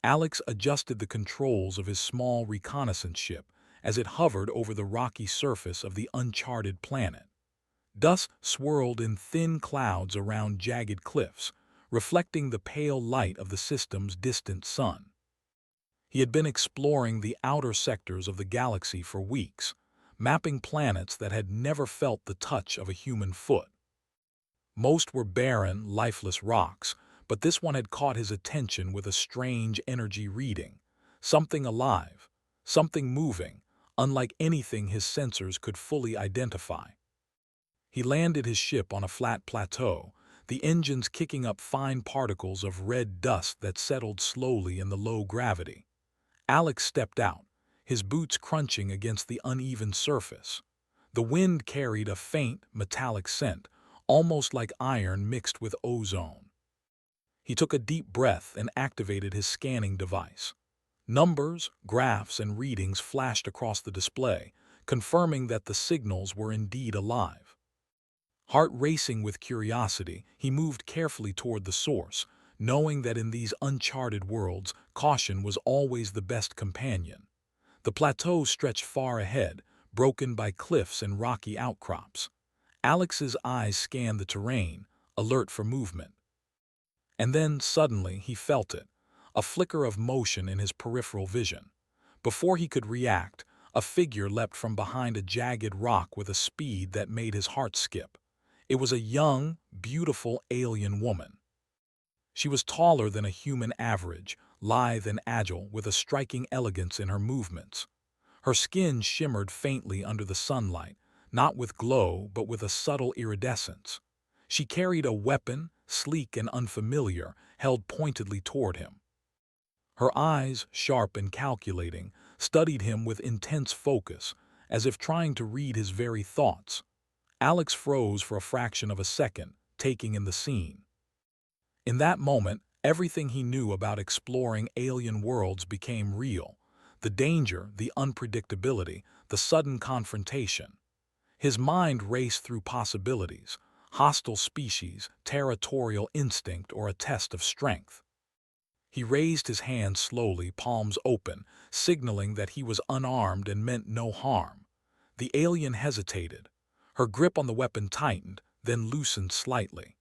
Alex adjusted the controls of his small reconnaissance ship as it hovered over the rocky surface of the uncharted planet. Dust swirled in thin clouds around jagged cliffs, reflecting the pale light of the system's distant sun. He had been exploring the outer sectors of the galaxy for weeks, mapping planets that had never felt the touch of a human foot. Most were barren, lifeless rocks, but this one had caught his attention with a strange energy reading. Something alive, something moving, unlike anything his sensors could fully identify. He landed his ship on a flat plateau, the engines kicking up fine particles of red dust that settled slowly in the low gravity. Alex stepped out, his boots crunching against the uneven surface. The wind carried a faint, metallic scent, almost like iron mixed with ozone. He took a deep breath and activated his scanning device. Numbers, graphs, and readings flashed across the display, confirming that the signals were indeed alive. Heart racing with curiosity, he moved carefully toward the source, knowing that in these uncharted worlds, caution was always the best companion. The plateau stretched far ahead, broken by cliffs and rocky outcrops. Alex's eyes scanned the terrain, alert for movement. And then, suddenly, he felt it, a flicker of motion in his peripheral vision. Before he could react, a figure leapt from behind a jagged rock with a speed that made his heart skip. It was a young, beautiful alien woman. She was taller than a human average, lithe and agile, with a striking elegance in her movements. Her skin shimmered faintly under the sunlight, not with glow but with a subtle iridescence. She carried a weapon, sleek and unfamiliar, held pointedly toward him. Her eyes, sharp and calculating, studied him with intense focus, as if trying to read his very thoughts. Alex froze for a fraction of a second, taking in the scene. In that moment, everything he knew about exploring alien worlds became real. The danger, the unpredictability, the sudden confrontation. His mind raced through possibilities: hostile species, territorial instinct, or a test of strength. He raised his hands slowly, palms open, signaling that he was unarmed and meant no harm. The alien hesitated. Her grip on the weapon tightened, then loosened slightly.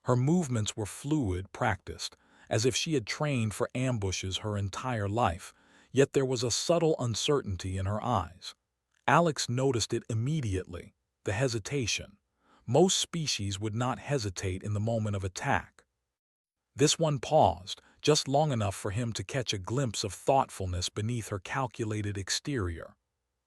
Her movements were fluid, practiced, as if she had trained for ambushes her entire life, yet there was a subtle uncertainty in her eyes. Alex noticed it immediately: the hesitation. Most species would not hesitate in the moment of attack. This one paused, just long enough for him to catch a glimpse of thoughtfulness beneath her calculated exterior.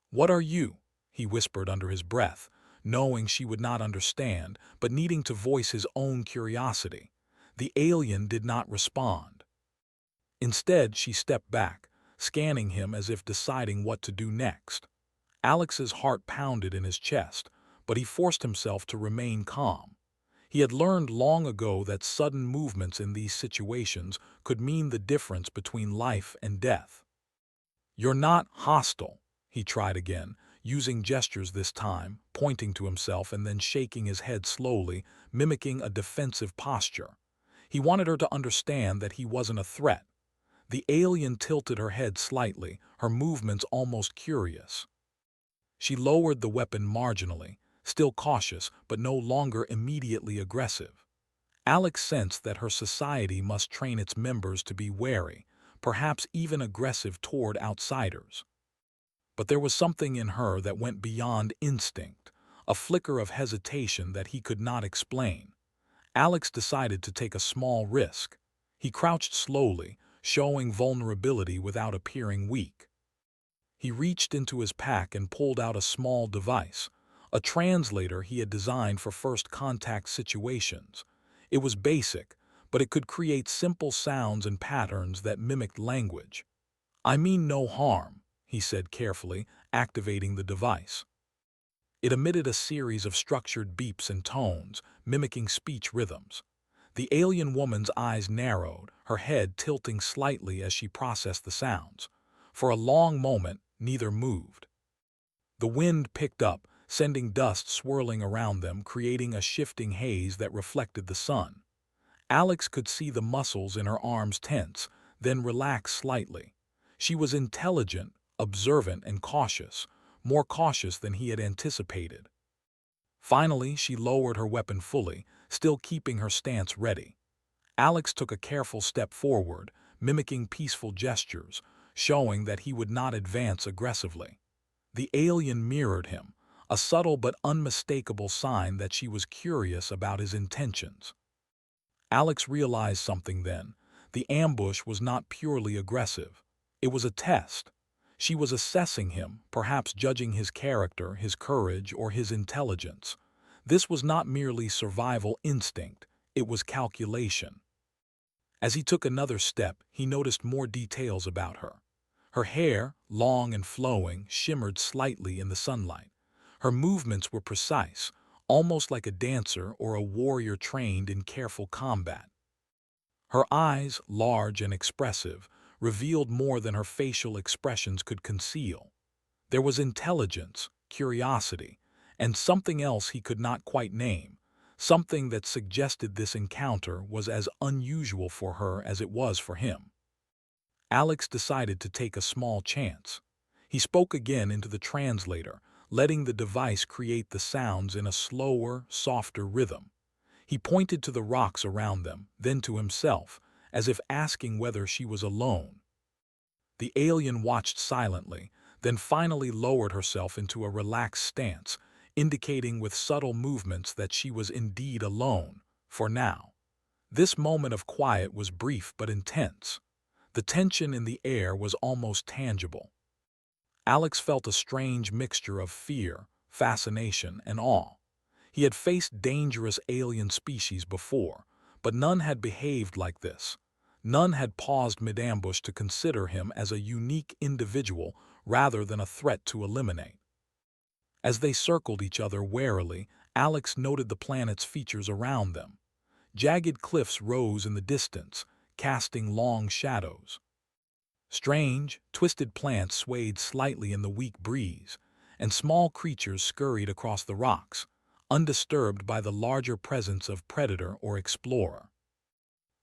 "What are you?" he whispered under his breath, knowing she would not understand, but needing to voice his own curiosity. The alien did not respond. Instead, she stepped back, scanning him as if deciding what to do next. Alex's heart pounded in his chest, but he forced himself to remain calm. He had learned long ago that sudden movements in these situations could mean the difference between life and death. "You're not hostile," he tried again, using gestures this time, pointing to himself and then shaking his head slowly, mimicking a defensive posture. He wanted her to understand that he wasn't a threat. The alien tilted her head slightly, her movements almost curious. She lowered the weapon marginally, still cautious but no longer immediately aggressive. Alex sensed that her society must train its members to be wary, perhaps even aggressive toward outsiders. But there was something in her that went beyond instinct, a flicker of hesitation that he could not explain. Alex decided to take a small risk. He crouched slowly, showing vulnerability without appearing weak. He reached into his pack and pulled out a small device, a translator he had designed for first-contact situations. It was basic, but it could create simple sounds and patterns that mimicked language. "I mean no harm," he said carefully, activating the device. It emitted a series of structured beeps and tones, mimicking speech rhythms. The alien woman's eyes narrowed, her head tilting slightly as she processed the sounds. For a long moment, neither moved. The wind picked up, sending dust swirling around them, creating a shifting haze that reflected the sun. Alex could see the muscles in her arms tense, then relaxed slightly. She was intelligent, observant, and cautious, more cautious than he had anticipated. Finally, she lowered her weapon fully, still keeping her stance ready. Alex took a careful step forward, mimicking peaceful gestures, showing that he would not advance aggressively. The alien mirrored him, a subtle but unmistakable sign that she was curious about his intentions. Alex realized something then. The ambush was not purely aggressive. It was a test. She was assessing him, perhaps judging his character, his courage, or his intelligence. This was not merely survival instinct, it was calculation. As he took another step, he noticed more details about her. Her hair, long and flowing, shimmered slightly in the sunlight. Her movements were precise, almost like a dancer or a warrior trained in careful combat. Her eyes, large and expressive, revealed more than her facial expressions could conceal. There was intelligence, curiosity, and something else he could not quite name, something that suggested this encounter was as unusual for her as it was for him. Alex decided to take a small chance. He spoke again into the translator, letting the device create the sounds in a slower, softer rhythm. He pointed to the rocks around them, then to himself, as if asking whether she was alone. The alien watched silently, then finally lowered herself into a relaxed stance, indicating with subtle movements that she was indeed alone, for now. This moment of quiet was brief but intense. The tension in the air was almost tangible. Alex felt a strange mixture of fear, fascination, and awe. He had faced dangerous alien species before, but none had behaved like this. None had paused mid-ambush to consider him as a unique individual rather than a threat to eliminate. As they circled each other warily, Alex noted the planet's features around them. Jagged cliffs rose in the distance, casting long shadows. Strange, twisted plants swayed slightly in the weak breeze, and small creatures scurried across the rocks, undisturbed by the larger presence of predator or explorer.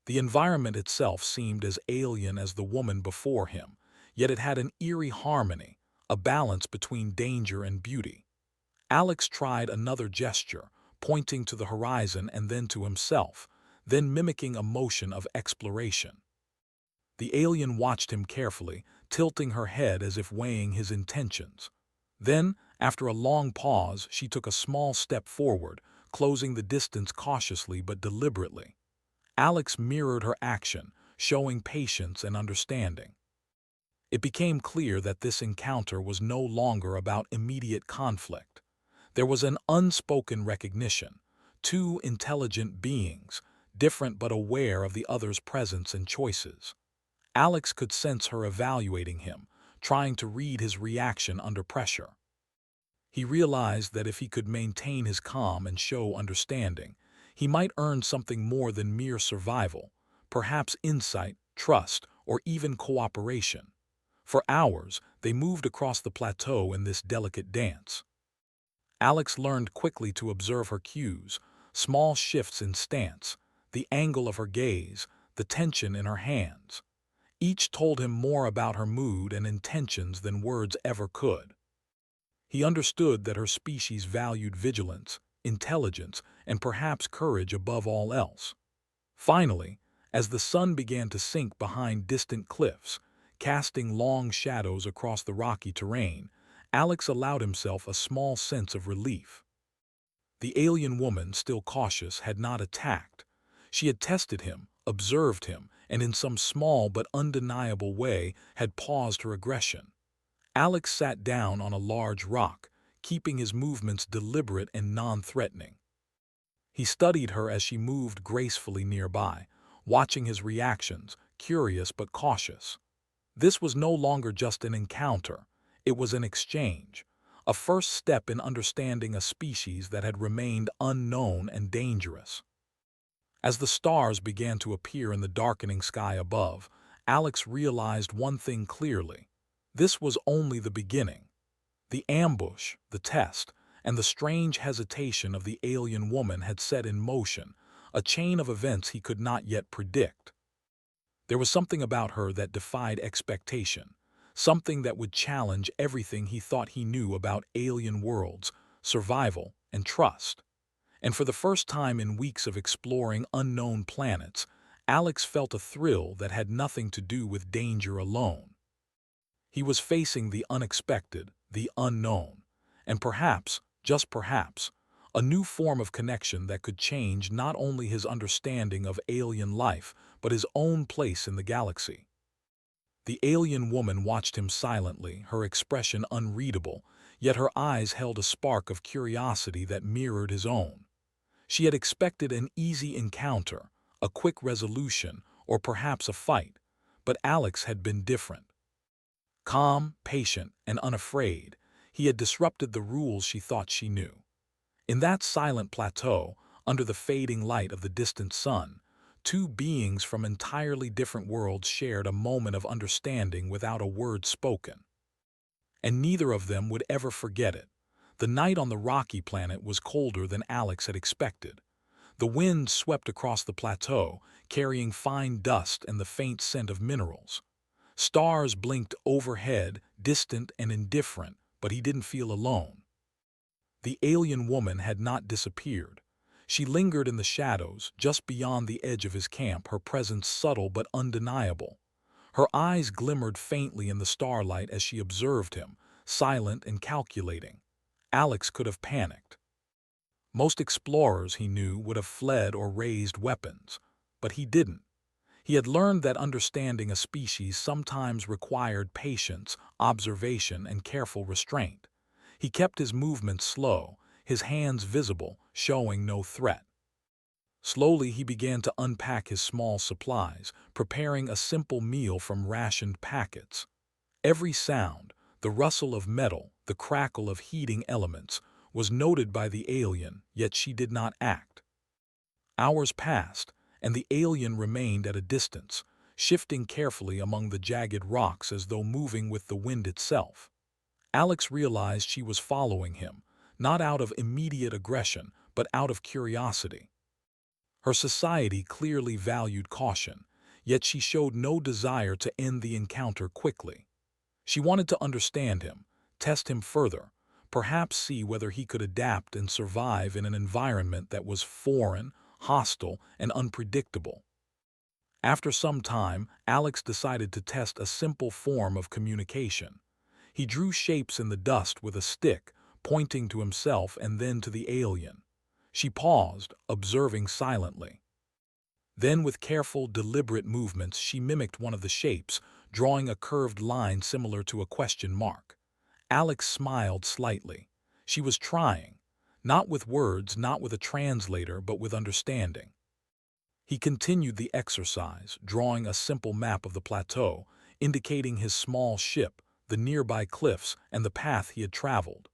The environment itself seemed as alien as the woman before him, yet it had an eerie harmony, a balance between danger and beauty. Alex tried another gesture, pointing to the horizon and then to himself, then mimicking a motion of exploration. The alien watched him carefully, tilting her head as if weighing his intentions. Then, after a long pause, she took a small step forward, closing the distance cautiously but deliberately. Alex mirrored her action, showing patience and understanding. It became clear that this encounter was no longer about immediate conflict. There was an unspoken recognition, two intelligent beings, different but aware of the other's presence and choices. Alex could sense her evaluating him, trying to read his reaction under pressure. He realized that if he could maintain his calm and show understanding, he might earn something more than mere survival, perhaps insight, trust, or even cooperation. For hours, they moved across the plateau in this delicate dance. Alex learned quickly to observe her cues, small shifts in stance, the angle of her gaze, the tension in her hands. Each told him more about her mood and intentions than words ever could. He understood that her species valued vigilance, intelligence, and perhaps courage above all else. Finally, as the sun began to sink behind distant cliffs, casting long shadows across the rocky terrain, Alex allowed himself a small sense of relief. The alien woman, still cautious, had not attacked. She had tested him, observed him, and in some small but undeniable way had paused her aggression. Alex sat down on a large rock, keeping his movements deliberate and non-threatening. He studied her as she moved gracefully nearby, watching his reactions, curious but cautious. This was no longer just an encounter, it was an exchange, a first step in understanding a species that had remained unknown and dangerous. As the stars began to appear in the darkening sky above, Alex realized one thing clearly. This was only the beginning. The ambush, the test, and the strange hesitation of the alien woman had set in motion a chain of events he could not yet predict. There was something about her that defied expectation, something that would challenge everything he thought he knew about alien worlds, survival, and trust. And for the first time in weeks of exploring unknown planets, Alex felt a thrill that had nothing to do with danger alone. He was facing the unexpected, the unknown, and perhaps, just perhaps, a new form of connection that could change not only his understanding of alien life, but his own place in the galaxy. The alien woman watched him silently, her expression unreadable, yet her eyes held a spark of curiosity that mirrored his own. She had expected an easy encounter, a quick resolution, or perhaps a fight, but Alex had been different. Calm, patient, and unafraid, he had disrupted the rules she thought she knew. In that silent plateau, under the fading light of the distant sun, two beings from entirely different worlds shared a moment of understanding without a word spoken. And neither of them would ever forget it. The night on the rocky planet was colder than Alex had expected. The wind swept across the plateau, carrying fine dust and the faint scent of minerals. Stars blinked overhead, distant and indifferent, but he didn't feel alone. The alien woman had not disappeared. She lingered in the shadows, just beyond the edge of his camp, her presence subtle but undeniable. Her eyes glimmered faintly in the starlight as she observed him, silent and calculating. Alex could have panicked. Most explorers, he knew, would have fled or raised weapons, but he didn't. He had learned that understanding a species sometimes required patience, observation, and careful restraint. He kept his movements slow, his hands visible, showing no threat. Slowly he began to unpack his small supplies, preparing a simple meal from rationed packets. Every sound, the rustle of metal, the crackle of heating elements, was noted by the alien, yet she did not act. Hours passed, and the alien remained at a distance, shifting carefully among the jagged rocks as though moving with the wind itself. Alex realized she was following him, not out of immediate aggression, but out of curiosity. Her society clearly valued caution, yet she showed no desire to end the encounter quickly. She wanted to understand him, test him further, perhaps see whether he could adapt and survive in an environment that was foreign, hostile, and unpredictable. After some time, Alex decided to test a simple form of communication. He drew shapes in the dust with a stick, pointing to himself and then to the alien. She paused, observing silently. Then, with careful, deliberate movements, she mimicked one of the shapes, drawing a curved line similar to a question mark. Alex smiled slightly. She was trying, not with words, not with a translator, but with understanding. He continued the exercise, drawing a simple map of the plateau, indicating his small ship, the nearby cliffs, and the path he had traveled.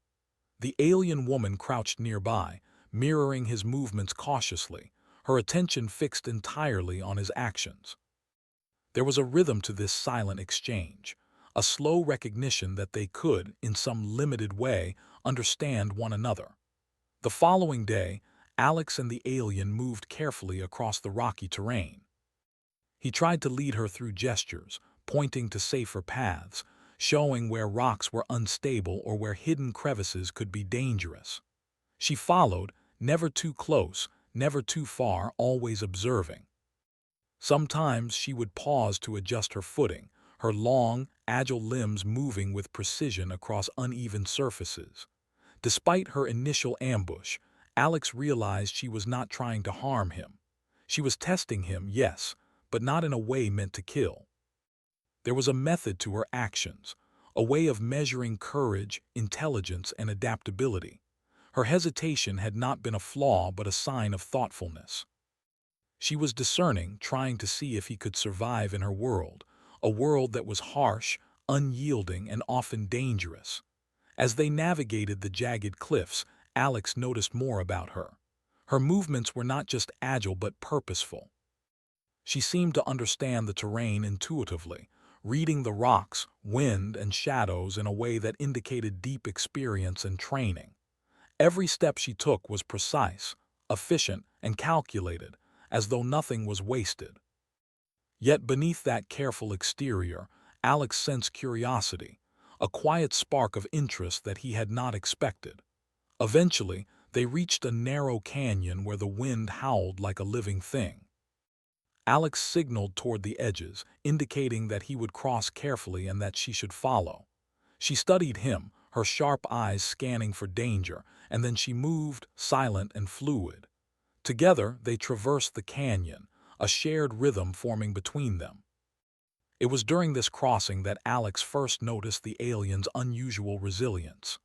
The alien woman crouched nearby, mirroring his movements cautiously, her attention fixed entirely on his actions. There was a rhythm to this silent exchange, a slow recognition that they could, in some limited way, understand one another. The following day, Alex and the alien moved carefully across the rocky terrain. He tried to lead her through gestures, pointing to safer paths, showing where rocks were unstable or where hidden crevices could be dangerous. She followed, never too close, never too far, always observing. Sometimes she would pause to adjust her footing, her long, agile limbs moving with precision across uneven surfaces. Despite her initial ambush, Alex realized she was not trying to harm him. She was testing him, yes, but not in a way meant to kill. There was a method to her actions, a way of measuring courage, intelligence, and adaptability. Her hesitation had not been a flaw but a sign of thoughtfulness. She was discerning, trying to see if he could survive in her world, a world that was harsh, unyielding, and often dangerous. As they navigated the jagged cliffs, Alex noticed more about her. Her movements were not just agile but purposeful. She seemed to understand the terrain intuitively, reading the rocks, wind, and shadows in a way that indicated deep experience and training. Every step she took was precise, efficient, and calculated, as though nothing was wasted. Yet beneath that careful exterior, Alex sensed curiosity, a quiet spark of interest that he had not expected. Eventually, they reached a narrow canyon where the wind howled like a living thing. Alex signaled toward the edges, indicating that he would cross carefully and that she should follow. She studied him, her sharp eyes scanning for danger, and then she moved, silent and fluid. Together, they traversed the canyon, a shared rhythm forming between them. It was during this crossing that Alex first noticed the aliens' unusual resilience.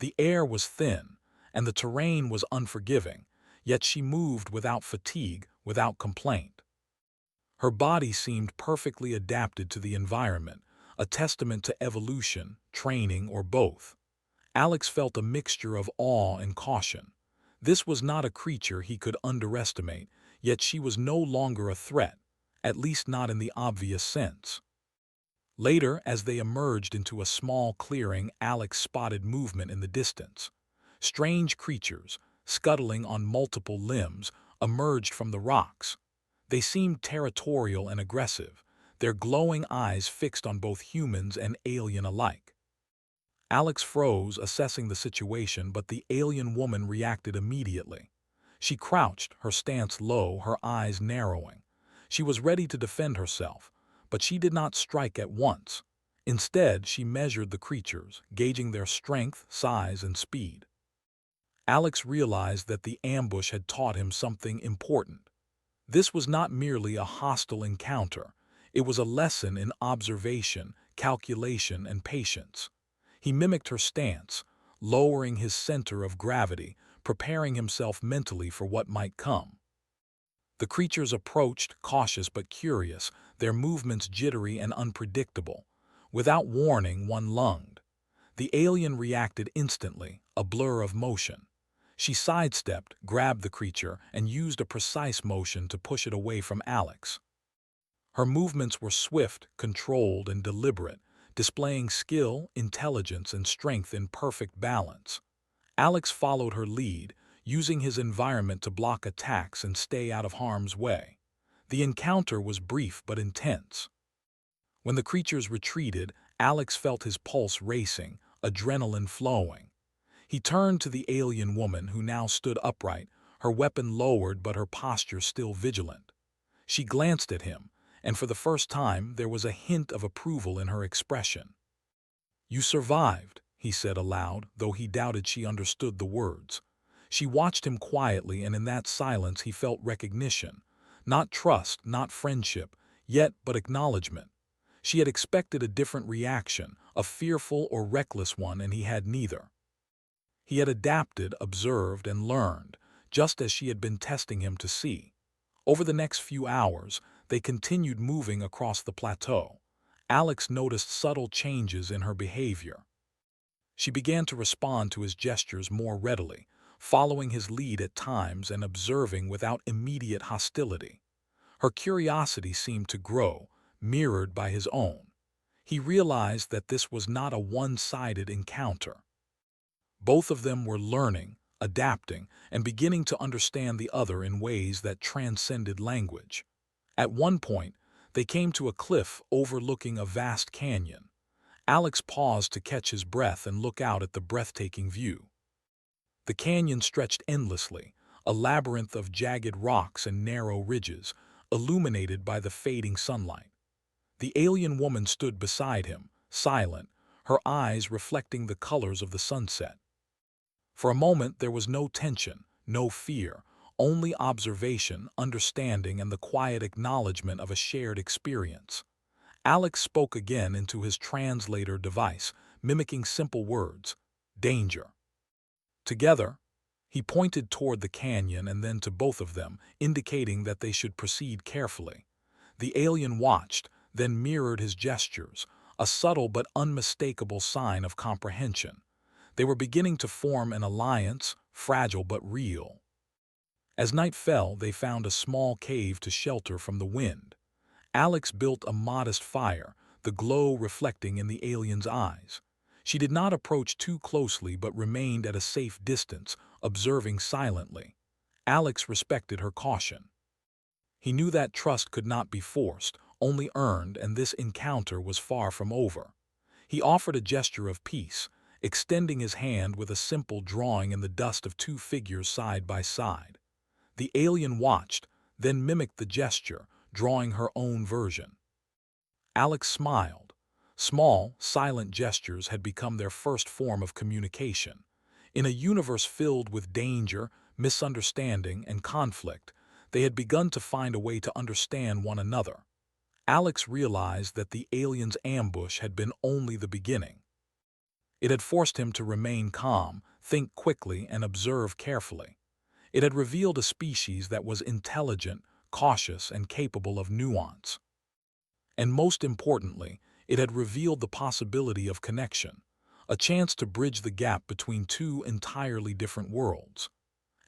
The air was thin, and the terrain was unforgiving, yet she moved without fatigue, without complaint. Her body seemed perfectly adapted to the environment, a testament to evolution, training, or both. Alex felt a mixture of awe and caution. This was not a creature he could underestimate, yet she was no longer a threat, at least not in the obvious sense. Later, as they emerged into a small clearing, Alex spotted movement in the distance. Strange creatures, scuttling on multiple limbs, emerged from the rocks. They seemed territorial and aggressive, their glowing eyes fixed on both humans and alien alike. Alex froze, assessing the situation, but the alien woman reacted immediately. She crouched, her stance low, her eyes narrowing. She was ready to defend herself, but she did not strike at once. Instead, she measured the creatures, gauging their strength, size, and speed. Alex realized that the ambush had taught him something important. This was not merely a hostile encounter. It was a lesson in observation, calculation, and patience. He mimicked her stance, lowering his center of gravity, preparing himself mentally for what might come. The creatures approached, cautious but curious, their movements jittery and unpredictable. Without warning, one lunged. The alien reacted instantly, a blur of motion. She sidestepped, grabbed the creature, and used a precise motion to push it away from Alex. Her movements were swift, controlled, and deliberate, displaying skill, intelligence, and strength in perfect balance. Alex followed her lead, using his environment to block attacks and stay out of harm's way. The encounter was brief but intense. When the creatures retreated, Alex felt his pulse racing, adrenaline flowing. He turned to the alien woman, who now stood upright, her weapon lowered but her posture still vigilant. She glanced at him, and for the first time there was a hint of approval in her expression. "You survived," he said aloud, though he doubted she understood the words. She watched him quietly, and in that silence he felt recognition. Not trust, not friendship, yet but acknowledgement. She had expected a different reaction, a fearful or reckless one, and he had neither. He had adapted, observed, and learned, just as she had been testing him to see. Over the next few hours, they continued moving across the plateau. Alex noticed subtle changes in her behavior. She began to respond to his gestures more readily, following his lead at times and observing without immediate hostility. Her curiosity seemed to grow, mirrored by his own. He realized that this was not a one-sided encounter. Both of them were learning, adapting, and beginning to understand the other in ways that transcended language. At one point, they came to a cliff overlooking a vast canyon. Alex paused to catch his breath and look out at the breathtaking view. The canyon stretched endlessly, a labyrinth of jagged rocks and narrow ridges, illuminated by the fading sunlight. The alien woman stood beside him, silent, her eyes reflecting the colors of the sunset. For a moment there was no tension, no fear, only observation, understanding, and the quiet acknowledgement of a shared experience. Alex spoke again into his translator device, mimicking simple words: danger. Together, he pointed toward the canyon and then to both of them, indicating that they should proceed carefully. The alien watched, then mirrored his gestures, a subtle but unmistakable sign of comprehension. They were beginning to form an alliance, fragile but real. As night fell, they found a small cave to shelter from the wind. Alex built a modest fire, the glow reflecting in the alien's eyes. She did not approach too closely but remained at a safe distance, observing silently. Alex respected her caution. He knew that trust could not be forced, only earned, and this encounter was far from over. He offered a gesture of peace, extending his hand with a simple drawing in the dust of two figures side by side. The alien watched, then mimicked the gesture, drawing her own version. Alex smiled. Small, silent gestures had become their first form of communication. In a universe filled with danger, misunderstanding, and conflict, they had begun to find a way to understand one another. Alex realized that the alien's ambush had been only the beginning. It had forced him to remain calm, think quickly, and observe carefully. It had revealed a species that was intelligent, cautious, and capable of nuance. And most importantly, it had revealed the possibility of connection, a chance to bridge the gap between two entirely different worlds.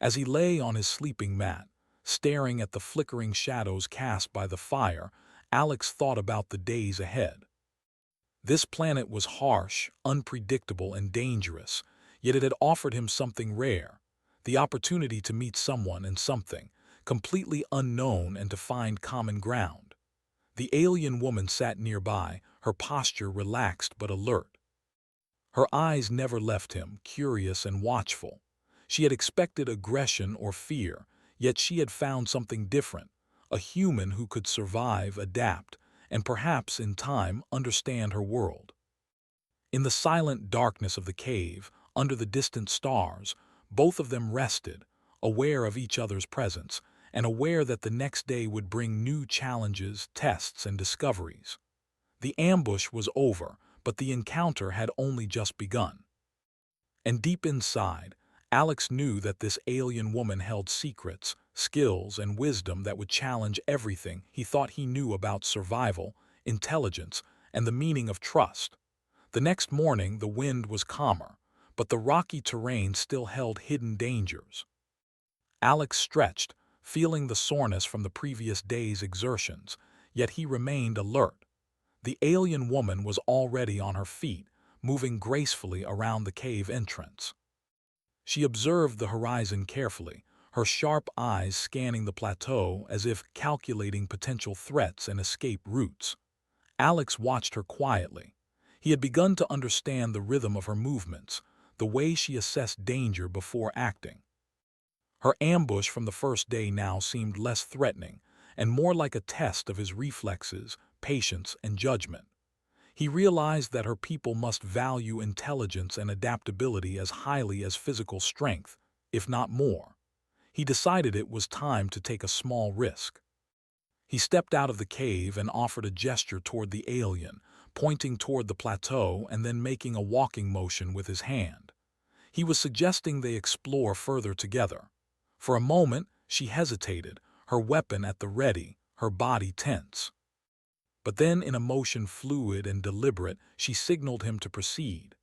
As he lay on his sleeping mat, staring at the flickering shadows cast by the fire, Alex thought about the days ahead. This planet was harsh, unpredictable, and dangerous, yet it had offered him something rare, the opportunity to meet someone and something completely unknown and to find common ground. The alien woman sat nearby, her posture relaxed but alert. Her eyes never left him, curious and watchful. She had expected aggression or fear, yet she had found something different, a human who could survive, adapt, and perhaps, in time, understand her world. In the silent darkness of the cave, under the distant stars, both of them rested, aware of each other's presence, and aware that the next day would bring new challenges, tests, and discoveries. The ambush was over, but the encounter had only just begun. And deep inside, Alex knew that this alien woman held secrets, skills, and wisdom that would challenge everything he thought he knew about survival, intelligence, and the meaning of trust. The next morning, the wind was calmer, but the rocky terrain still held hidden dangers. Alex stretched, feeling the soreness from the previous day's exertions, yet he remained alert. The alien woman was already on her feet, moving gracefully around the cave entrance. She observed the horizon carefully, her sharp eyes scanning the plateau as if calculating potential threats and escape routes. Alex watched her quietly. He had begun to understand the rhythm of her movements, the way she assessed danger before acting. Her ambush from the first day now seemed less threatening and more like a test of his reflexes, patience, and judgment. He realized that her people must value intelligence and adaptability as highly as physical strength, if not more. He decided it was time to take a small risk. He stepped out of the cave and offered a gesture toward the alien, pointing toward the plateau and then making a walking motion with his hand. He was suggesting they explore further together. For a moment, she hesitated, her weapon at the ready, her body tense. But then, in a motion fluid and deliberate, she signaled him to proceed.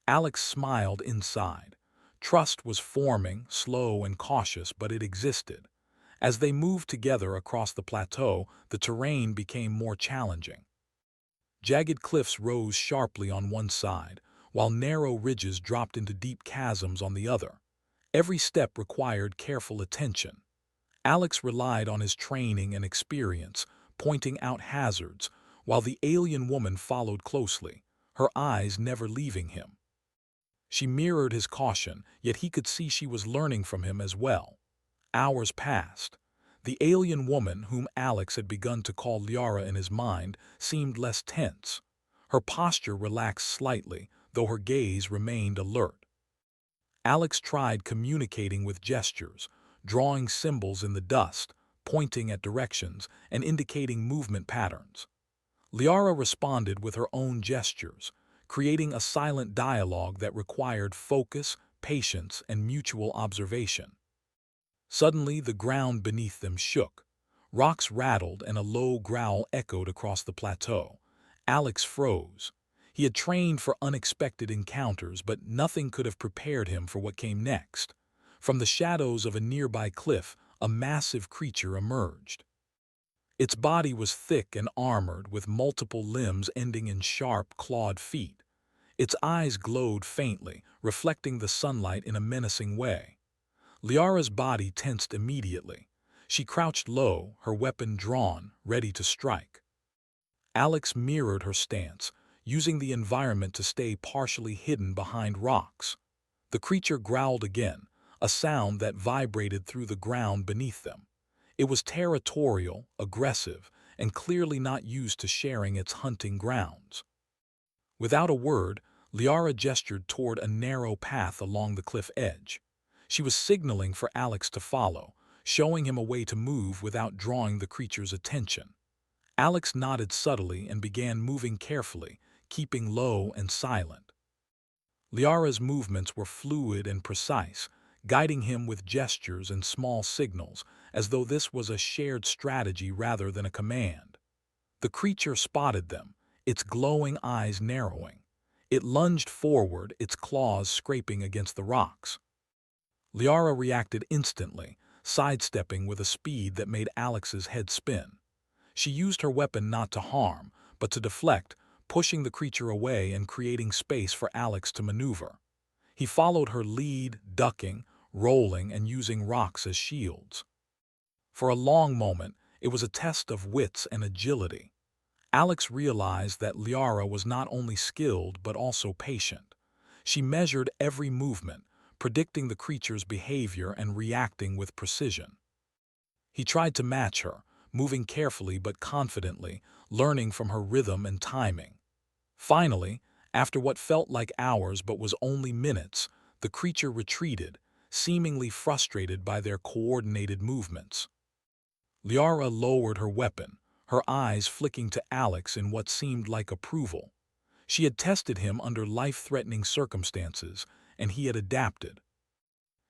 Alex smiled inside. Trust was forming, slow and cautious, but it existed. As they moved together across the plateau, the terrain became more challenging. Jagged cliffs rose sharply on one side, while narrow ridges dropped into deep chasms on the other. Every step required careful attention. Alex relied on his training and experience, pointing out hazards, while the alien woman followed closely, her eyes never leaving him. She mirrored his caution, yet he could see she was learning from him as well. Hours passed. The alien woman, whom Alex had begun to call Liara in his mind, seemed less tense. Her posture relaxed slightly, though her gaze remained alert. Alex tried communicating with gestures, drawing symbols in the dust, pointing at directions, and indicating movement patterns. Liara responded with her own gestures, creating a silent dialogue that required focus, patience, and mutual observation. Suddenly, the ground beneath them shook. Rocks rattled and a low growl echoed across the plateau. Alex froze. He had trained for unexpected encounters, but nothing could have prepared him for what came next. From the shadows of a nearby cliff, a massive creature emerged. Its body was thick and armored, with multiple limbs ending in sharp, clawed feet. Its eyes glowed faintly, reflecting the sunlight in a menacing way. Liara's body tensed immediately. She crouched low, her weapon drawn, ready to strike. Alex mirrored her stance, using the environment to stay partially hidden behind rocks. The creature growled again, a sound that vibrated through the ground beneath them. It was territorial, aggressive, and clearly not used to sharing its hunting grounds. Without a word, Liara gestured toward a narrow path along the cliff edge. She was signaling for Alex to follow, showing him a way to move without drawing the creature's attention. Alex nodded subtly and began moving carefully, keeping low and silent. Liara's movements were fluid and precise, guiding him with gestures and small signals, as though this was a shared strategy rather than a command. The creature spotted them, its glowing eyes narrowing. It lunged forward, its claws scraping against the rocks. Liara reacted instantly, sidestepping with a speed that made Alex's head spin. She used her weapon not to harm, but to deflect, pushing the creature away and creating space for Alex to maneuver. He followed her lead, ducking, rolling, and using rocks as shields. For a long moment, it was a test of wits and agility. Alex realized that Liara was not only skilled but also patient. She measured every movement, predicting the creature's behavior and reacting with precision. He tried to match her, moving carefully but confidently, learning from her rhythm and timing. Finally, after what felt like hours but was only minutes, the creature retreated, seemingly frustrated by their coordinated movements. Liara lowered her weapon, her eyes flicking to Alex in what seemed like approval. She had tested him under life-threatening circumstances, and he had adapted.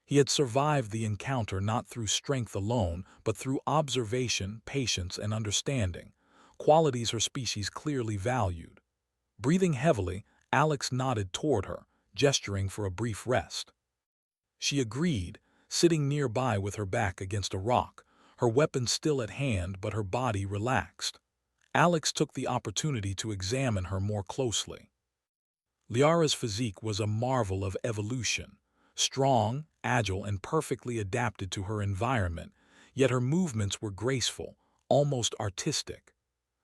He had survived the encounter not through strength alone, but through observation, patience, and understanding, qualities her species clearly valued. Breathing heavily, Alex nodded toward her, gesturing for a brief rest. She agreed, sitting nearby with her back against a rock, her weapon still at hand but her body relaxed. Alex took the opportunity to examine her more closely. Liara's physique was a marvel of evolution, strong, agile, and perfectly adapted to her environment, yet her movements were graceful, almost artistic.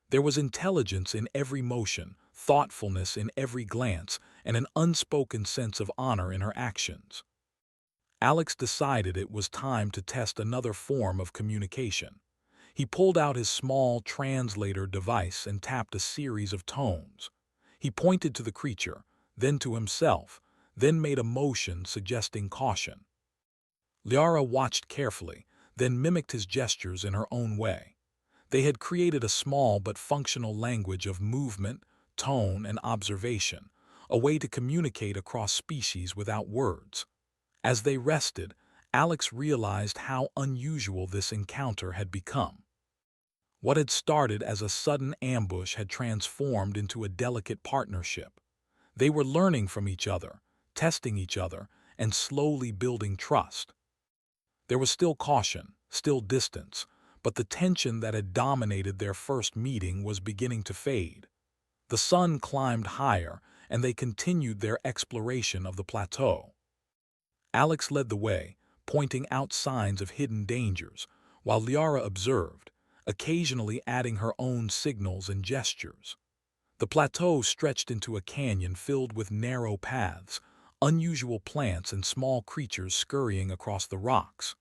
There was intelligence in every motion, thoughtfulness in every glance, and an unspoken sense of honor in her actions. Alex decided it was time to test another form of communication. He pulled out his small translator device and tapped a series of tones. He pointed to the creature, then to himself, then made a motion suggesting caution. Liara watched carefully, then mimicked his gestures in her own way. They had created a small but functional language of movement, tone, and observation, a way to communicate across species without words. As they rested, Alex realized how unusual this encounter had become. What had started as a sudden ambush had transformed into a delicate partnership. They were learning from each other, testing each other, and slowly building trust. There was still caution, still distance, but the tension that had dominated their first meeting was beginning to fade. The sun climbed higher, and they continued their exploration of the plateau. Alex led the way, pointing out signs of hidden dangers, while Liara observed, occasionally adding her own signals and gestures. The plateau stretched into a canyon filled with narrow paths, unusual plants and small creatures scurrying across the rocks.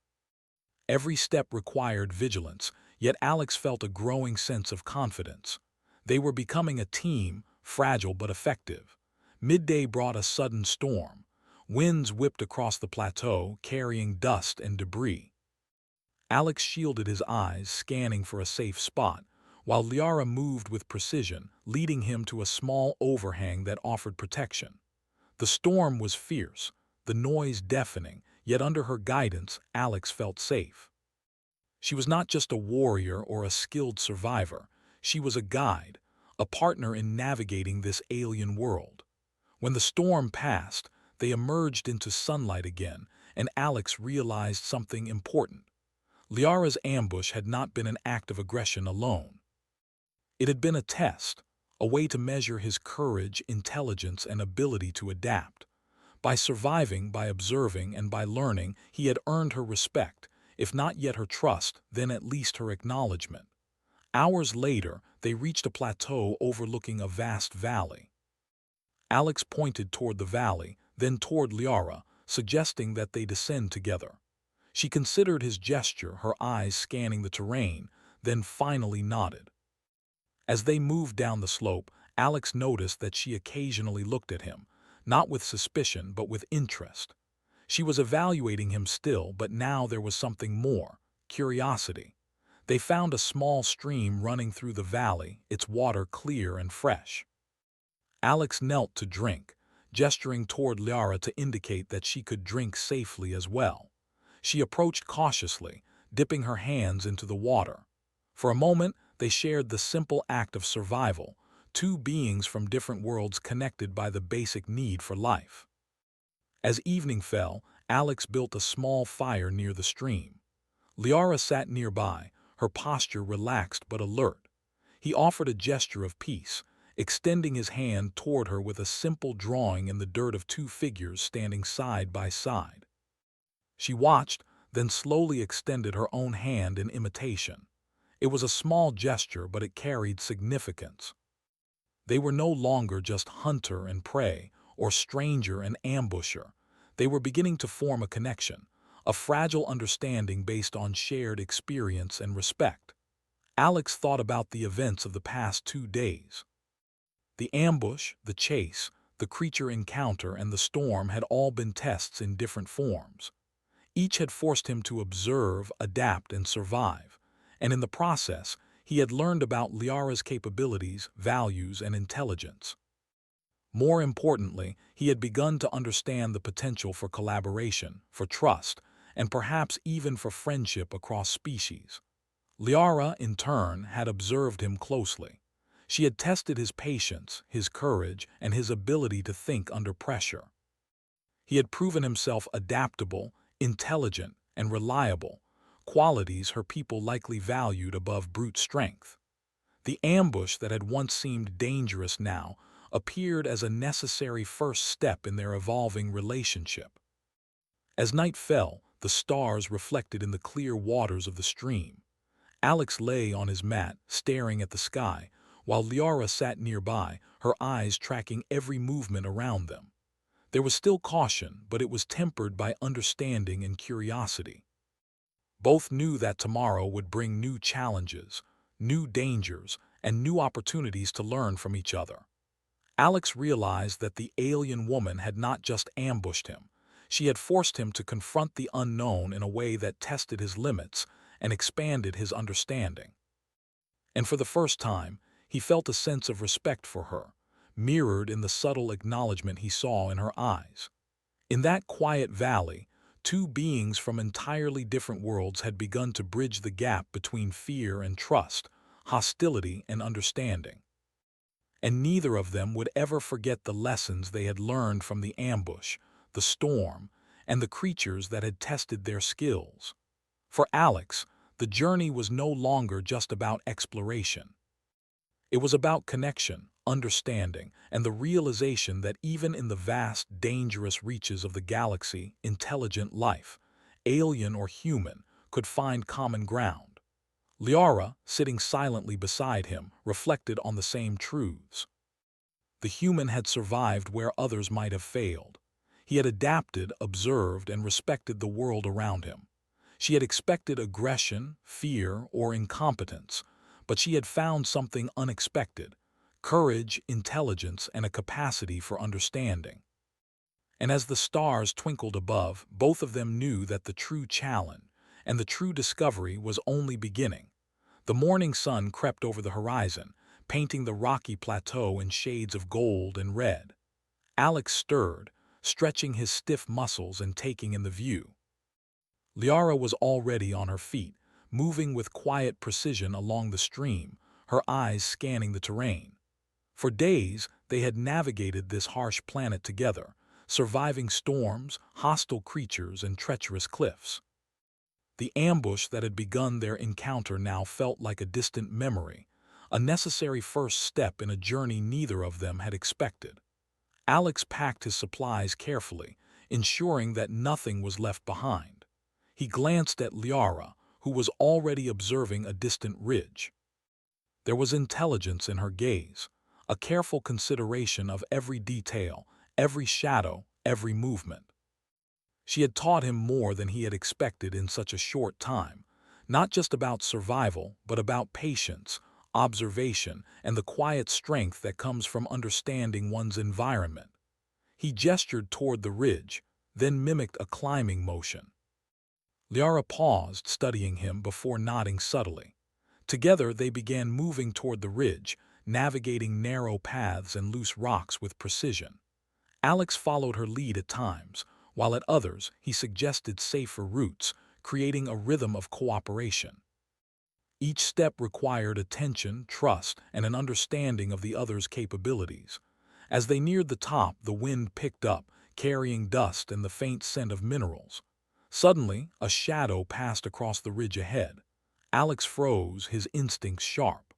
Every step required vigilance, yet Alex felt a growing sense of confidence. They were becoming a team, fragile but effective. Midday brought a sudden storm. Winds whipped across the plateau, carrying dust and debris. Alex shielded his eyes, scanning for a safe spot, while Liara moved with precision, leading him to a small overhang that offered protection. The storm was fierce, the noise deafening, yet under her guidance, Alex felt safe. She was not just a warrior or a skilled survivor, she was a guide, a partner in navigating this alien world. When the storm passed, they emerged into sunlight again, and Alex realized something important. Liara's ambush had not been an act of aggression alone. It had been a test, a way to measure his courage, intelligence, and ability to adapt. By surviving, by observing, and by learning, he had earned her respect, if not yet her trust, then at least her acknowledgement. Hours later, they reached a plateau overlooking a vast valley. Alex pointed toward the valley, then toward Liara, suggesting that they descend together. She considered his gesture, her eyes scanning the terrain, then finally nodded. As they moved down the slope, Alex noticed that she occasionally looked at him, not with suspicion but with interest. She was evaluating him still, but now there was something more: curiosity. They found a small stream running through the valley, its water clear and fresh. Alex knelt to drink, gesturing toward Liara to indicate that she could drink safely as well. She approached cautiously, dipping her hands into the water. For a moment, they shared the simple act of survival, two beings from different worlds connected by the basic need for life. As evening fell, Alex built a small fire near the stream. Liara sat nearby, her posture relaxed but alert. He offered a gesture of peace, extending his hand toward her with a simple drawing in the dirt of two figures standing side by side. She watched, then slowly extended her own hand in imitation. It was a small gesture, but it carried significance. They were no longer just hunter and prey, or stranger and ambusher. They were beginning to form a connection, a fragile understanding based on shared experience and respect. Alex thought about the events of the past 2 days. The ambush, the chase, the creature encounter, and the storm had all been tests in different forms. Each had forced him to observe, adapt, and survive, and in the process, he had learned about Liara's capabilities, values, and intelligence. More importantly, he had begun to understand the potential for collaboration, for trust, and perhaps even for friendship across species. Liara, in turn, had observed him closely. She had tested his patience, his courage, and his ability to think under pressure. He had proven himself adaptable, intelligent, and reliable, qualities her people likely valued above brute strength. The ambush that had once seemed dangerous now appeared as a necessary first step in their evolving relationship. As night fell, the stars reflected in the clear waters of the stream. Alex lay on his mat, staring at the sky, while Liara sat nearby, her eyes tracking every movement around them. There was still caution, but it was tempered by understanding and curiosity. Both knew that tomorrow would bring new challenges, new dangers, and new opportunities to learn from each other. Alex realized that the alien woman had not just ambushed him. She had forced him to confront the unknown in a way that tested his limits and expanded his understanding. And for the first time, he felt a sense of respect for her, mirrored in the subtle acknowledgement he saw in her eyes. In that quiet valley, two beings from entirely different worlds had begun to bridge the gap between fear and trust, hostility and understanding. And neither of them would ever forget the lessons they had learned from the ambush, the storm, and the creatures that had tested their skills. For Alex, the journey was no longer just about exploration. It was about connection, understanding, and the realization that even in the vast, dangerous reaches of the galaxy, intelligent life, alien or human, could find common ground. Liara, sitting silently beside him, reflected on the same truths. The human had survived where others might have failed. He had adapted, observed, and respected the world around him. She had expected aggression, fear, or incompetence, but she had found something unexpected: courage, intelligence, and a capacity for understanding. And as the stars twinkled above, both of them knew that the true challenge and the true discovery was only beginning. The morning sun crept over the horizon, painting the rocky plateau in shades of gold and red. Alex stirred, stretching his stiff muscles and taking in the view. Liara was already on her feet, moving with quiet precision along the stream, her eyes scanning the terrain. For days, they had navigated this harsh planet together, surviving storms, hostile creatures, and treacherous cliffs. The ambush that had begun their encounter now felt like a distant memory, a necessary first step in a journey neither of them had expected. Alex packed his supplies carefully, ensuring that nothing was left behind. He glanced at Liara, who was already observing a distant ridge. There was intelligence in her gaze, a careful consideration of every detail, every shadow, every movement. She had taught him more than he had expected in such a short time, not just about survival, but about patience, observation, and the quiet strength that comes from understanding one's environment. He gestured toward the ridge, then mimicked a climbing motion. Liara paused, studying him before nodding subtly. Together they began moving toward the ridge, navigating narrow paths and loose rocks with precision. Alex followed her lead at times, while at others he suggested safer routes, creating a rhythm of cooperation. Each step required attention, trust, and an understanding of the other's capabilities. As they neared the top, the wind picked up, carrying dust and the faint scent of minerals. Suddenly, a shadow passed across the ridge ahead. Alex froze, his instincts sharp.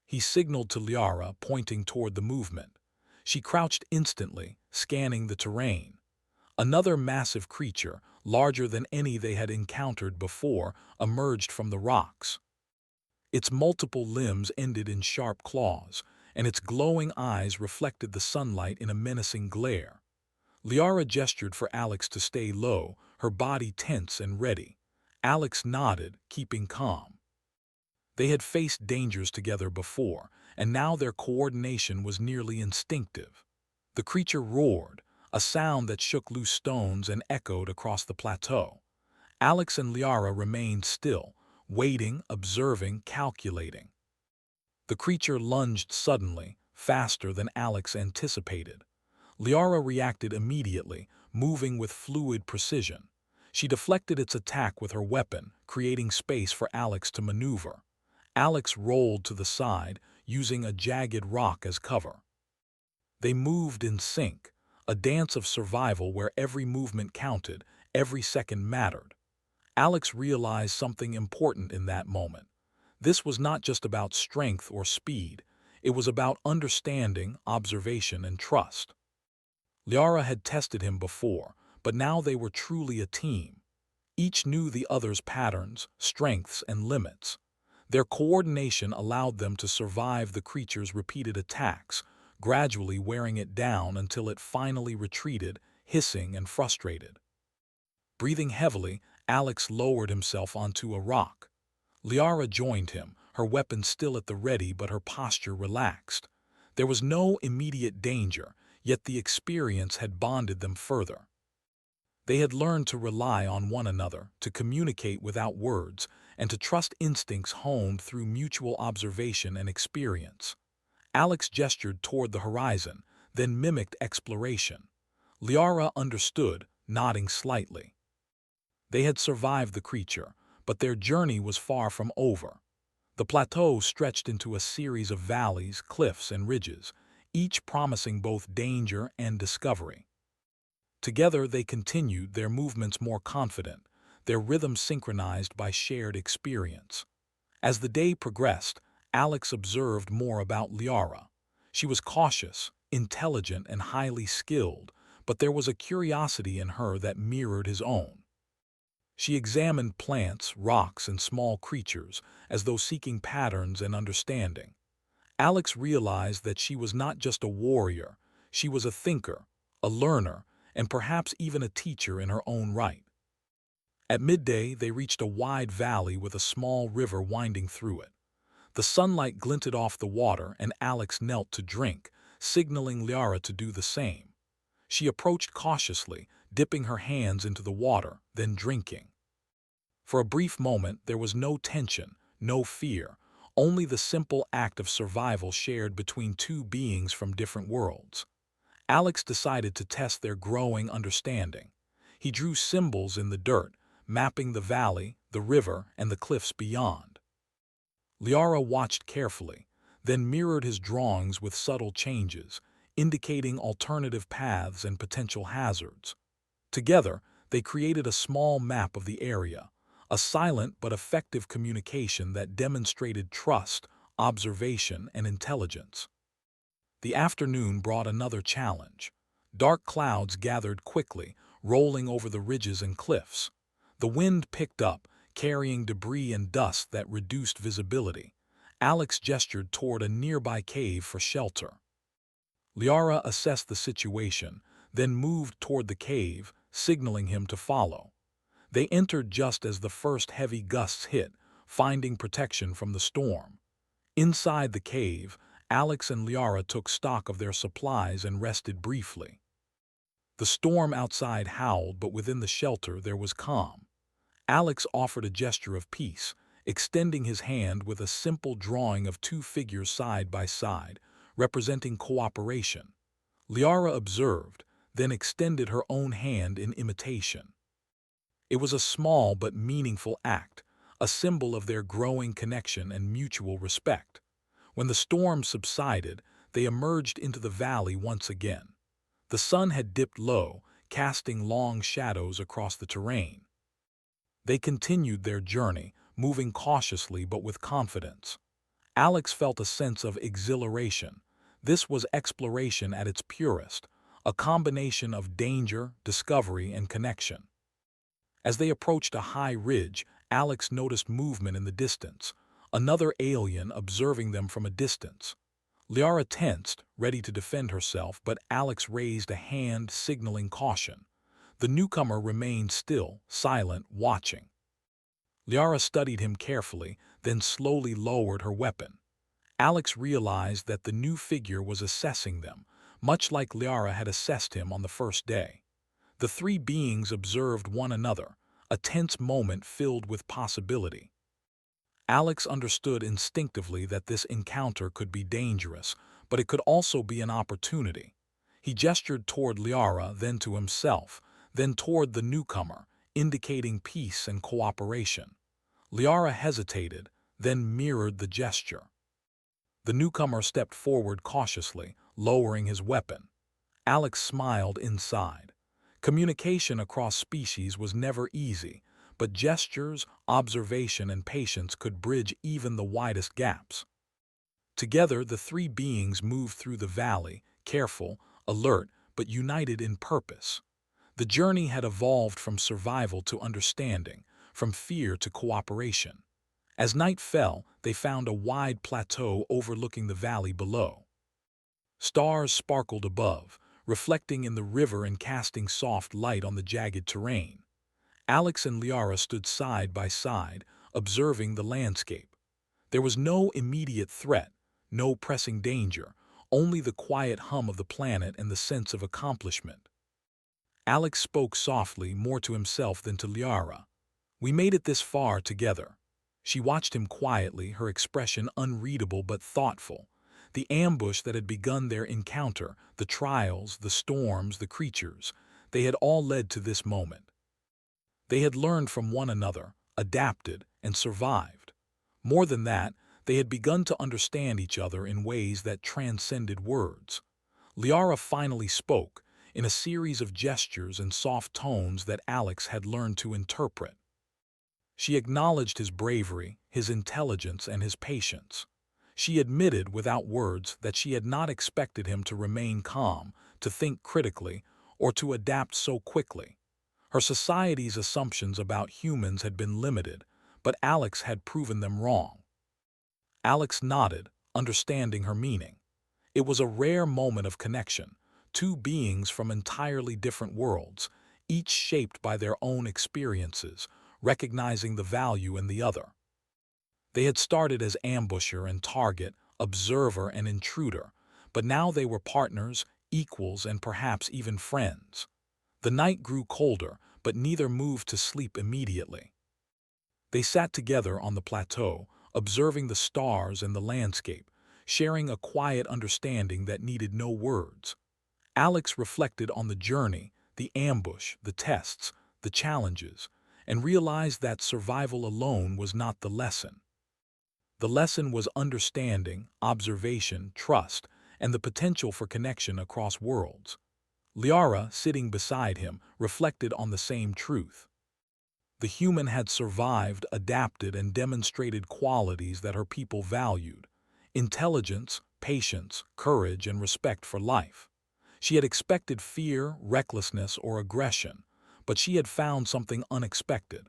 He signaled to Liara, pointing toward the movement. She crouched instantly, scanning the terrain. Another massive creature, larger than any they had encountered before, emerged from the rocks. Its multiple limbs ended in sharp claws, and its glowing eyes reflected the sunlight in a menacing glare. Liara gestured for Alex to stay low, her body tense and ready. Alex nodded, keeping calm. They had faced dangers together before, and now their coordination was nearly instinctive. The creature roared, a sound that shook loose stones and echoed across the plateau. Alex and Liara remained still, waiting, observing, calculating. The creature lunged suddenly, faster than Alex anticipated. Liara reacted immediately, moving with fluid precision. She deflected its attack with her weapon, creating space for Alex to maneuver. Alex rolled to the side, using a jagged rock as cover. They moved in sync, a dance of survival where every movement counted, every second mattered. Alex realized something important in that moment. This was not just about strength or speed, it was about understanding, observation, and trust. Liara had tested him before, but now they were truly a team. Each knew the other's patterns, strengths, and limits. Their coordination allowed them to survive the creature's repeated attacks, gradually wearing it down until it finally retreated, hissing and frustrated. Breathing heavily, Alex lowered himself onto a rock. Liara joined him, her weapon still at the ready but her posture relaxed. There was no immediate danger, yet the experience had bonded them further. They had learned to rely on one another, to communicate without words, and to trust instincts honed through mutual observation and experience. Alex gestured toward the horizon, then mimicked exploration. Liara understood, nodding slightly. They had survived the creature, but their journey was far from over. The plateau stretched into a series of valleys, cliffs, and ridges, each promising both danger and discovery. Together they continued, their movements more confident, their rhythms synchronized by shared experience. As the day progressed, Alex observed more about Liara. She was cautious, intelligent, and highly skilled, but there was a curiosity in her that mirrored his own. She examined plants, rocks, and small creatures, as though seeking patterns and understanding. Alex realized that she was not just a warrior, she was a thinker, a learner, and perhaps even a teacher in her own right. At midday, they reached a wide valley with a small river winding through it. The sunlight glinted off the water, and Alex knelt to drink, signaling Liara to do the same. She approached cautiously, dipping her hands into the water, then drinking. For a brief moment, there was no tension, no fear, only the simple act of survival shared between two beings from different worlds. Alex decided to test their growing understanding. He drew symbols in the dirt, mapping the valley, the river, and the cliffs beyond. Liara watched carefully, then mirrored his drawings with subtle changes, indicating alternative paths and potential hazards. Together, they created a small map of the area, a silent but effective communication that demonstrated trust, observation, and intelligence. The afternoon brought another challenge. Dark clouds gathered quickly, rolling over the ridges and cliffs. The wind picked up, carrying debris and dust that reduced visibility. Alex gestured toward a nearby cave for shelter. Liara assessed the situation, then moved toward the cave, signaling him to follow. They entered just as the first heavy gusts hit, finding protection from the storm. Inside the cave, Alex and Liara took stock of their supplies and rested briefly. The storm outside howled, but within the shelter there was calm. Alex offered a gesture of peace, extending his hand with a simple drawing of two figures side by side, representing cooperation. Liara observed, then extended her own hand in imitation. It was a small but meaningful act, a symbol of their growing connection and mutual respect. When the storm subsided, they emerged into the valley once again. The sun had dipped low, casting long shadows across the terrain. They continued their journey, moving cautiously but with confidence. Alex felt a sense of exhilaration. This was exploration at its purest, a combination of danger, discovery, and connection. As they approached a high ridge, Alex noticed movement in the distance, another alien observing them from a distance. Liara tensed, ready to defend herself, but Alex raised a hand signaling caution. The newcomer remained still, silent, watching. Liara studied him carefully, then slowly lowered her weapon. Alex realized that the new figure was assessing them, much like Liara had assessed him on the first day. The three beings observed one another, a tense moment filled with possibility. Alex understood instinctively that this encounter could be dangerous, but it could also be an opportunity. He gestured toward Liara, then to himself, then toward the newcomer, indicating peace and cooperation. Liara hesitated, then mirrored the gesture. The newcomer stepped forward cautiously, lowering his weapon. Alex smiled inside. Communication across species was never easy, but gestures, observation, and patience could bridge even the widest gaps. Together, the three beings moved through the valley, careful, alert, but united in purpose. The journey had evolved from survival to understanding, from fear to cooperation. As night fell, they found a wide plateau overlooking the valley below. Stars sparkled above, reflecting in the river and casting soft light on the jagged terrain. Alex and Liara stood side by side, observing the landscape. There was no immediate threat, no pressing danger, only the quiet hum of the planet and the sense of accomplishment. Alex spoke softly, more to himself than to Liara. "We made it this far together." She watched him quietly, her expression unreadable but thoughtful. The ambush that had begun their encounter, the trials, the storms, the creatures, they had all led to this moment. They had learned from one another, adapted, and survived. More than that, they had begun to understand each other in ways that transcended words. Liara finally spoke, in a series of gestures and soft tones that Alex had learned to interpret. She acknowledged his bravery, his intelligence, and his patience. She admitted without words that she had not expected him to remain calm, to think critically, or to adapt so quickly. Her society's assumptions about humans had been limited, but Alex had proven them wrong. Alex nodded, understanding her meaning. It was a rare moment of connection, two beings from entirely different worlds, each shaped by their own experiences, recognizing the value in the other. They had started as ambusher and target, observer and intruder, but now they were partners, equals, and perhaps even friends. The night grew colder, but neither moved to sleep immediately. They sat together on the plateau, observing the stars and the landscape, sharing a quiet understanding that needed no words. Alex reflected on the journey, the ambush, the tests, the challenges, and realized that survival alone was not the lesson. The lesson was understanding, observation, trust, and the potential for connection across worlds. Liara, sitting beside him, reflected on the same truth. The human had survived, adapted, and demonstrated qualities that her people valued: intelligence, patience, courage, and respect for life. She had expected fear, recklessness, or aggression, but she had found something unexpected.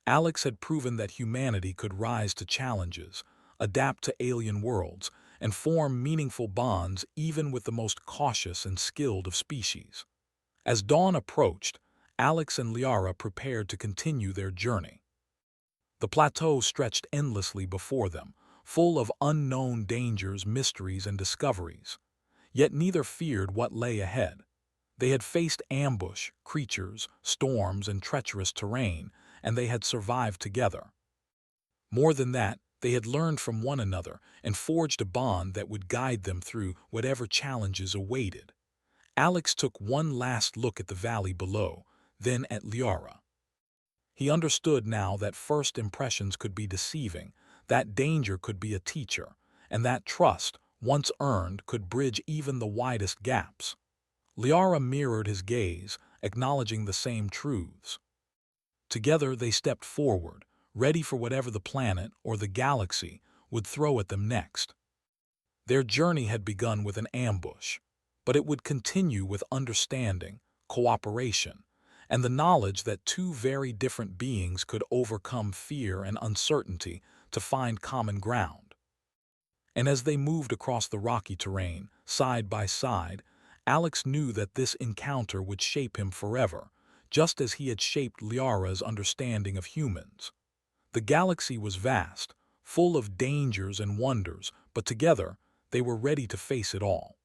Alex had proven that humanity could rise to challenges, adapt to alien worlds, and form meaningful bonds even with the most cautious and skilled of species. As dawn approached, Alex and Liara prepared to continue their journey. The plateau stretched endlessly before them, full of unknown dangers, mysteries, and discoveries. Yet neither feared what lay ahead. They had faced ambush, creatures, storms, and treacherous terrain, and they had survived together. More than that, they had learned from one another and forged a bond that would guide them through whatever challenges awaited. Alex took one last look at the valley below, then at Liara. He understood now that first impressions could be deceiving, that danger could be a teacher, and that trust, once earned, could bridge even the widest gaps. Liara mirrored his gaze, acknowledging the same truths. Together they stepped forward, ready for whatever the planet or the galaxy would throw at them next. Their journey had begun with an ambush, but it would continue with understanding, cooperation, and the knowledge that two very different beings could overcome fear and uncertainty to find common ground. And as they moved across the rocky terrain, side by side, Alex knew that this encounter would shape him forever, just as he had shaped Liara's understanding of humans. The galaxy was vast, full of dangers and wonders, but together they were ready to face it all.